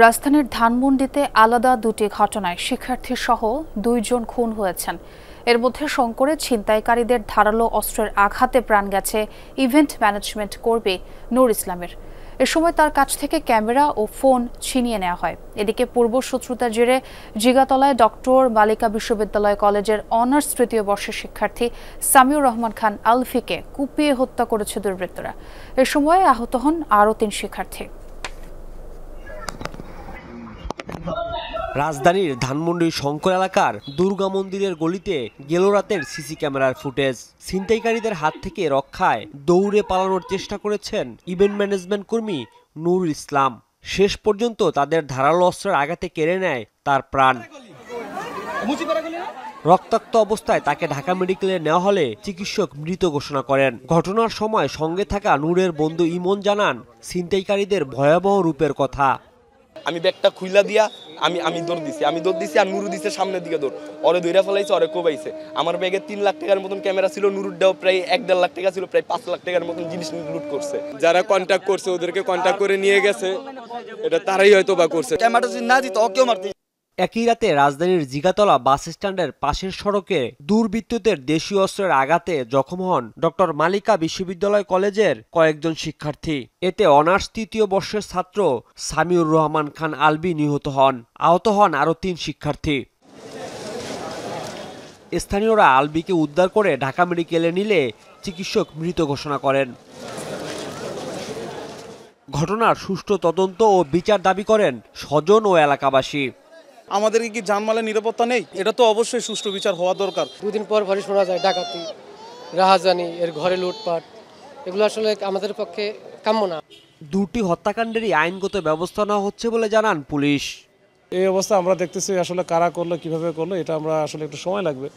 রাজধানীর ধানমন্ডিতে আলাদা দুটি ঘটনায় শিক্ষার্থীসহ ২ জন খুন হয়েছেন। এর মধ্যে শঙ্করে ছিনতাইকারীদের ধারালো অস্ত্রের আঘাতে প্রাণ গেছে ইভেন্ট ম্যানেজমেন্ট কর্মী নূর ইসলামের। এ সময় তার কাছ থেকে ক্যামেরা ও ফোন ছিনিয়ে নেওয়া হয়। এদিকে পূর্বশত্রুতার জেরে জিগাতলায় ডক্টর মালিকা বিশ্ববিদ্যালয় কলেজের অনার্স তৃতীয় বর্ষের শিক্ষার্থী সামিউর রহমান খান আলফিকে কুপিয়ে হত্যা করেছে দুর্বৃত্তরা। এ সময় আহত হন আরও ৩ শিক্ষার্থী। রাজধানীর ধানমন্ডির শঙ্কর এলাকার দুর্গা মন্দিরের গলিতে গেল রাতের সিসি ক্যামেরার ফুটেজ। ছিনতাইকারীদের হাত থেকে রক্ষায় দৌড়ে পালানোর চেষ্টা করেছেন ইভেন্ট ম্যানেজমেন্ট কর্মী নূর ইসলাম। শেষ পর্যন্ত তাদের ধারালো অস্ত্রের আঘাতে কেড়ে নেয় তার প্রাণ। রক্তাক্ত অবস্থায় তাকে ঢাকা মেডিকেলে নেওয়া হলে চিকিৎসক মৃত ঘোষণা করেন। ঘটনার সময় সঙ্গে থাকা নূরের বন্ধু ইমন জানান ছিনতাইকারীদের ভয়াবহ রূপের কথা। আমি ব্যাগটা খুইলা দিয়া আমি দৌড় দিছি আর নুরু দিছে সামনের দিকে দৌড়, ওরে দৌড়া ফেলাইছে, ওরে কোবাইছে। আমার ব্যাগে ৩ লাখ টাকার মতন ক্যামেরা ছিল, নুরুরটাও প্রায় ১-১.৫ লাখ টাকা ছিল, প্রায় ৫ লাখ টাকার মতন জিনিস লুট করছে। যারা কন্ট্যাক্ট করছে ওদেরকে কন্ট্যাক্ট করে নিয়ে গেছে, এটা তারাই হয়তো বা করছে। ক্যামেরাটা যদি না দিত ওকেও মারতে। একই রাতে রাজধানীর জিগাতলা বাস স্ট্যান্ডের পাশের সড়কে দুর্বৃত্তদের দেশীয় অস্ত্রের আঘাতে জখম হন ডক্টর মালিকা বিশ্ববিদ্যালয় কলেজের কয়েকজন শিক্ষার্থী। এতে অনার্স তৃতীয় বর্ষের ছাত্র সামিউর রহমান খান আলবি নিহত হন। আহত হন আরও ৩ শিক্ষার্থী। স্থানীয়রা আলবিকে উদ্ধার করে ঢাকা মেডিকেলে নিলে চিকিৎসক মৃত ঘোষণা করেন। ঘটনার সুষ্ঠু তদন্ত ও বিচার দাবি করেন স্বজন ও এলাকাবাসী। আমাদের কি জানমালের নিরাপত্তা নেই? এটা তো অবশ্যই সুষ্ঠু বিচার হওয়া দরকার। 2 দিন পর পরই শোনা যায় ডাকাতি, রাহাজানি, এর ঘরে লুটপাট। এগুলো আসলে আমাদের পক্ষে কাম্য না। 2টি হত্যাকাণ্ডেরই আইনগত ব্যবস্থা নেওয়া হচ্ছে বলে জানান পুলিশ। এই অবস্থা আমরা দেখতেছি আসলে কারা করলো, কিভাবে করলো, এটা আমরা আসলে একটু সময় লাগবে।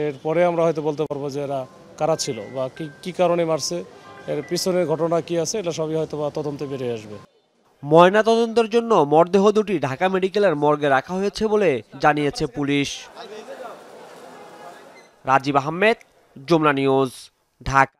এরপরে আমরা হয়তো বলতে পারবো যে এরা কারা ছিল বা কি কারণে মারছে, এর পিছনের ঘটনা কি আছে, এটা সবই হয়তো বা তদন্তে বেরিয়ে আসবে। ময়নাতদন্তের জন্য মরদেহ দুটি ঢাকা মেডিকেলের মর্গে রাখা হয়েছে বলে জানিয়েছে পুলিশ। রাজীব আহমেদ, যমুনা নিউজ, ঢাকা।